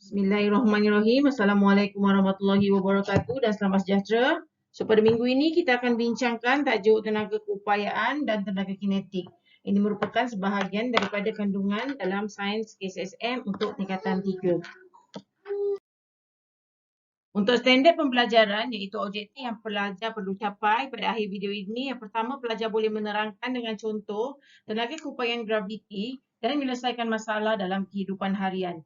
Bismillahirrahmanirrahim. Assalamualaikum warahmatullahi wabarakatuh dan selamat sejahtera. So, pada minggu ini kita akan bincangkan tajuk tenaga keupayaan dan tenaga kinetik. Ini merupakan sebahagian daripada kandungan dalam sains SSM untuk tingkatan 3. Untuk standard pembelajaran iaitu objektif yang pelajar perlu capai pada akhir video ini, yang pertama pelajar boleh menerangkan dengan contoh tenaga keupayaan graviti dan menyelesaikan masalah dalam kehidupan harian.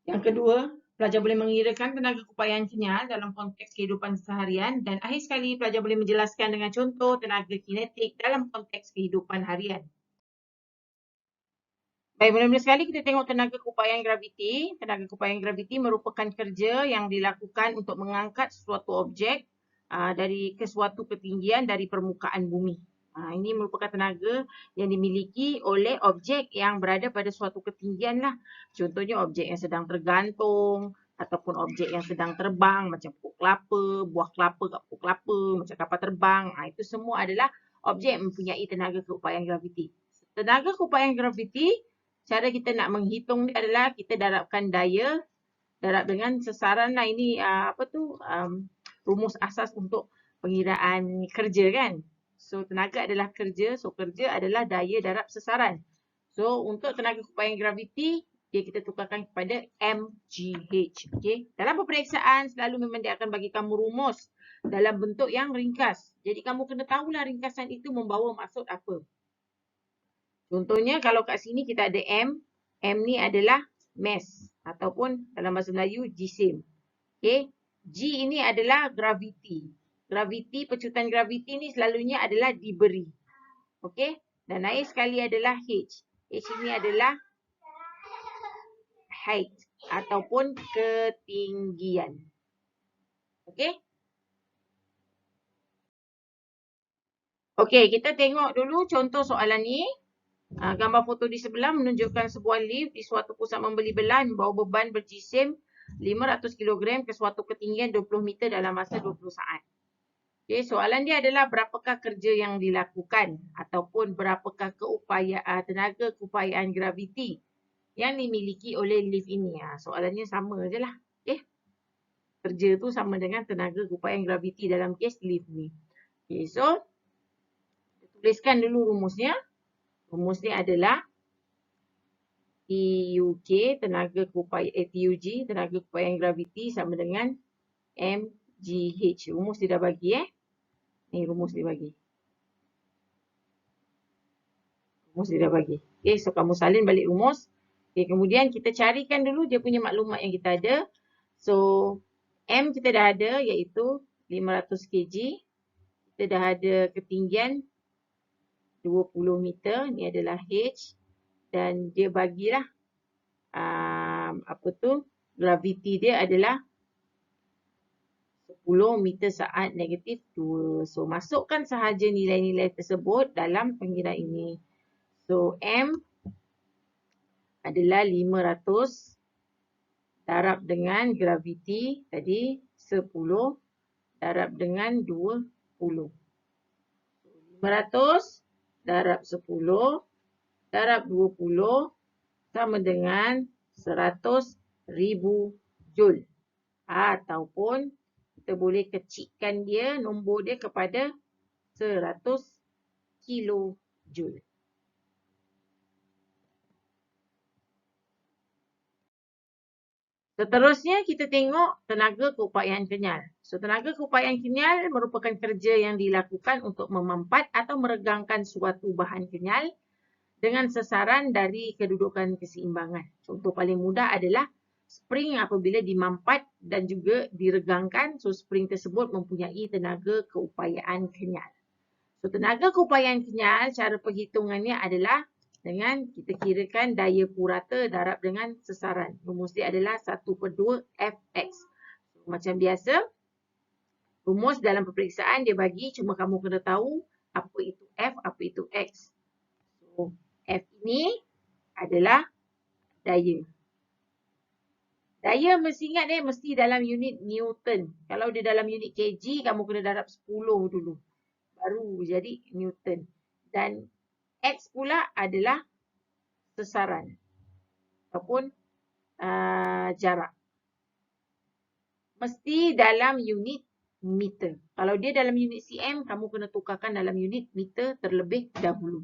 Yang kedua, pelajar boleh mengirakan tenaga keupayaan kenyal dalam konteks kehidupan seharian, dan akhir sekali pelajar boleh menjelaskan dengan contoh tenaga kinetik dalam konteks kehidupan harian. Baik, mula-mula sekali kita tengok tenaga keupayaan graviti. Tenaga keupayaan graviti merupakan kerja yang dilakukan untuk mengangkat suatu objek dari ke suatu ketinggian dari permukaan bumi. Ini merupakan tenaga yang dimiliki oleh objek yang berada pada suatu ketinggian lah. Contohnya objek yang sedang tergantung ataupun objek yang sedang terbang macam pokok kelapa, buah kelapa kat pokok kelapa, macam kapal terbang. Itu semua adalah objek yang mempunyai tenaga keupayaan graviti. Tenaga keupayaan graviti, cara kita nak menghitung dia adalah kita darabkan daya darab dengan sesaran lah. Ini rumus asas untuk pengiraan kerja kan. So tenaga adalah kerja, so kerja adalah daya darab sesaran. So untuk tenaga keupayaan graviti, kita tukarkan kepada mgh. Okay? Dalam peperiksaan selalu memang dia akan bagi kamu rumus dalam bentuk yang ringkas. Jadi kamu kena tahulah ringkasan itu membawa maksud apa. Contohnya kalau kat sini kita ada M ni adalah mass ataupun dalam bahasa Melayu jisim. Okay? G ini adalah graviti. Graviti, pecutan graviti ni selalunya adalah diberi. Okey? Dan air sekali adalah H. H ini adalah height ataupun ketinggian. Okey? Okey, kita tengok dulu contoh soalan ni. Gambar foto di sebelah menunjukkan sebuah lift di suatu pusat membeli belah membawa beban berjisim 500 kg ke suatu ketinggian 20 meter dalam masa 20 saat. Okay, soalan dia adalah berapakah kerja yang dilakukan ataupun berapakah tenaga keupayaan graviti yang dimiliki oleh lift ini. Soalannya sama je lah. Okay. Kerja tu sama dengan tenaga keupayaan graviti dalam kes lift ni. Okay, so tuliskan dulu rumusnya. Rumusnya adalah TUG, tenaga keupayaan graviti sama dengan mgh. Rumus dia dah bagi Ni rumus dia bagi. Rumus dia dah bagi. Okay, so kamu salin balik rumus. Okay, kemudian kita carikan dulu dia punya maklumat yang kita ada. So, M kita dah ada iaitu 500 kg. Kita dah ada ketinggian 20 meter. Ni adalah H. Dan dia bagilah graviti dia adalah 10 meter saat negatif 2. So, masukkan sahaja nilai-nilai tersebut dalam pengiraan ini. So, M adalah 500 darab dengan graviti tadi 10 darab dengan 20. 500 darab 10 darab 20 sama dengan 100,000 Joule. Ataupun kita boleh kecilkan dia, nombor dia kepada 100 kilojoule. Seterusnya kita tengok tenaga keupayaan kenyal. So tenaga keupayaan kenyal merupakan kerja yang dilakukan untuk memampat atau meregangkan suatu bahan kenyal dengan sesaran dari kedudukan keseimbangan. Contoh paling mudah adalah spring apabila dimampat dan juga diregangkan, so spring tersebut mempunyai tenaga keupayaan kenyal. So tenaga keupayaan kenyal, cara perhitungannya adalah dengan kita kirakan daya purata darab dengan sesaran. Rumus dia adalah 1/2 Fx. So, macam biasa, rumus dalam peperiksaan dia bagi, cuma kamu kena tahu apa itu F, apa itu X. So, F ini adalah daya. Daya mesti ingat mesti dalam unit Newton. Kalau dia dalam unit kg, kamu kena darab 10 dulu. Baru jadi Newton. Dan X pula adalah sesaran ataupun jarak. mesti dalam unit meter. Kalau dia dalam unit cm, kamu kena tukarkan dalam unit meter terlebih dahulu.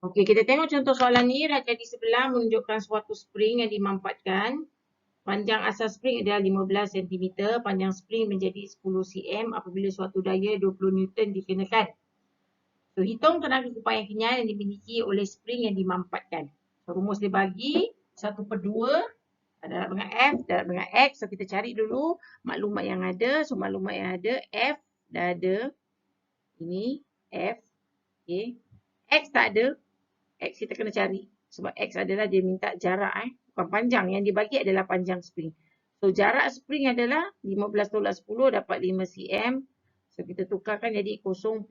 Okey, kita tengok contoh soalan ni. Raja di sebelah menunjukkan suatu spring yang dimampatkan. Panjang asas spring adalah 15 cm. Panjang spring menjadi 10 cm apabila suatu daya 20 Newton dikenakan. So, hitung tenaga kupaian kenyal yang dimiliki oleh spring yang dimampatkan. So, rumus dia bagi 1/2 darab dengan F, darab dengan X. So, kita cari dulu maklumat yang ada. So, maklumat yang ada, F dah ada. Ini F. Okay. X tak ada. X kita kena cari. Sebab X adalah dia minta jarak. Bukan panjang. Yang dibagi adalah panjang spring. So, jarak spring adalah 15 tolak 10 dapat 5 cm. So, kita tukarkan jadi 0.05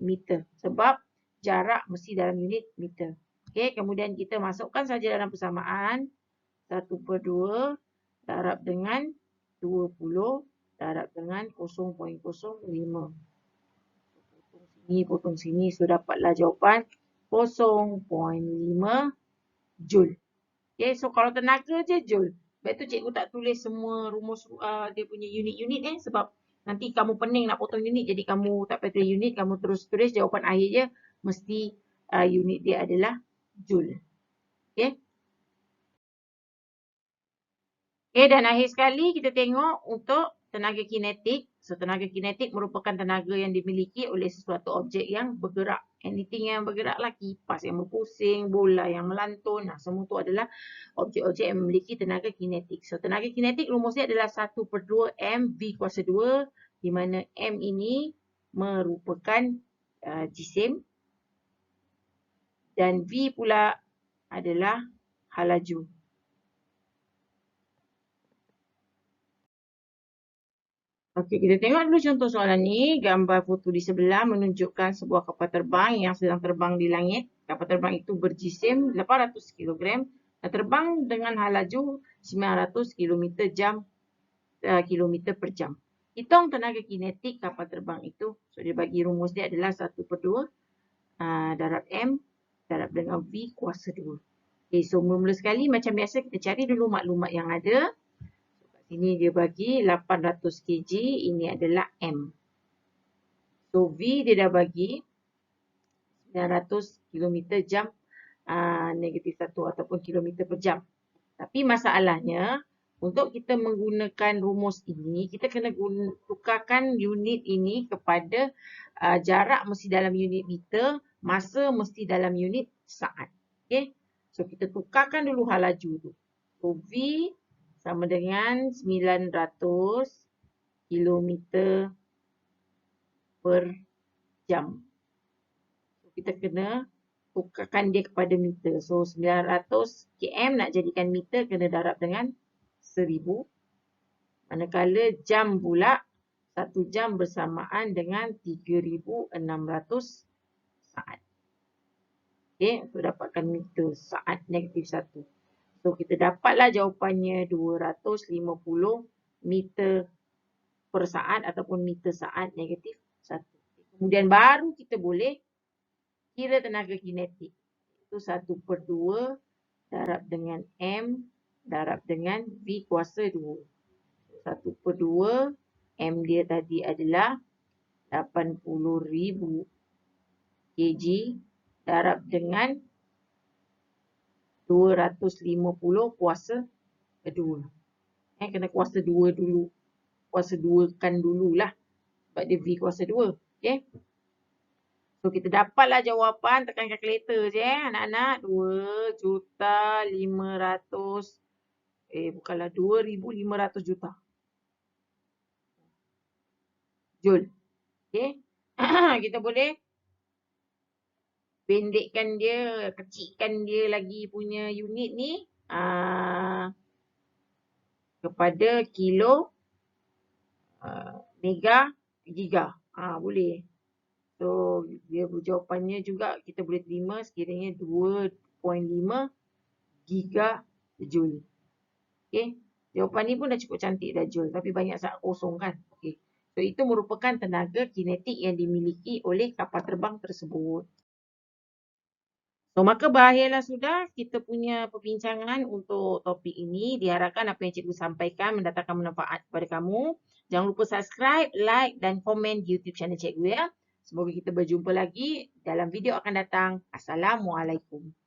meter. Sebab jarak mesti dalam unit meter. Okay, kemudian kita masukkan saja dalam persamaan. 1/2 darab dengan 20 darab dengan 0.05. Potong sini. So, dapatlah jawapan 0.5 Joule. Okay, so kalau tenaga je Joule. Sebab tu cikgu tak tulis semua rumus dia punya unit-unit sebab nanti kamu pening nak potong unit jadi kamu tak payah tulis unit, kamu terus tulis jawapan akhir je mesti unit dia adalah Joule. Okay. Okay, dan akhir sekali kita tengok untuk tenaga kinetik. So, tenaga kinetik merupakan tenaga yang dimiliki oleh sesuatu objek yang bergerak. Anything yang bergerak lah, kipas yang berpusing, bola yang melantun. Nah, semua tu adalah objek-objek yang memiliki tenaga kinetik. So, tenaga kinetik rumusnya adalah 1/2 M V kuasa 2, di mana M ini merupakan jisim dan V pula adalah halaju. Okey, kita tengok dulu contoh soalan ni. Gambar foto di sebelah menunjukkan sebuah kapal terbang yang sedang terbang di langit. Kapal terbang itu berjisim 800 kg dan terbang dengan halaju 900 km per jam. Hitung tenaga kinetik kapal terbang itu. So, dia bagi rumus dia adalah 1/2 darab M darab dengan V kuasa 2. Okay, so mula-mula sekali macam biasa kita cari dulu maklumat yang ada. Ini dia bagi 800 kg, ini adalah M. So, V dia dah bagi 900 km jam negatif 1 ataupun km per jam. Tapi masalahnya, untuk kita menggunakan rumus ini, kita kena tukarkan unit ini kepada jarak mesti dalam unit meter, masa mesti dalam unit saat. Okay? So, kita tukarkan dulu halaju tu. So, V sama dengan 900 km per jam. So, kita kena tukarkan dia kepada meter. So, 900 km nak jadikan meter kena darab dengan 1000. Manakala jam pula, 1 jam bersamaan dengan 3600 saat. Okay, untuk dapatkan meter saat negatif 1. So, kita dapatlah jawapannya 250 meter per saat ataupun meter saat negatif 1. Kemudian baru kita boleh kira tenaga kinetik. Itu 1/2 darab dengan M darab dengan V kuasa 2. 1/2 M dia tadi adalah 80,000 kg darab dengan 250 kuasa 2. Kena kuasa 2 dulu. Kuasa 2 kan dululah. Sebab dia V kuasa 2. Okay. So, kita dapatlah jawapan. Tekan kalkulator je anak-anak. 2,500,000. Bukanlah 2,500 juta. Joule. Okay. Kita boleh pendekkan dia, kecilkan dia lagi punya unit ni kepada kilo, mega, giga. Boleh. So, dia jawapannya juga kita boleh terima sekiranya 2.5 gigajoule. Okay. Jawapan ni pun dah cukup cantik dah joule. Tapi banyak saat kosong kan. Okay. So, itu merupakan tenaga kinetik yang dimiliki oleh kapal terbang tersebut. So, maka berakhirlah sudah kita punya perbincangan untuk topik ini. Diharapkan apa yang cikgu sampaikan mendatangkan manfaat kepada kamu. Jangan lupa subscribe, like dan komen di YouTube channel cikgu ya. Semoga kita berjumpa lagi dalam video akan datang. Assalamualaikum.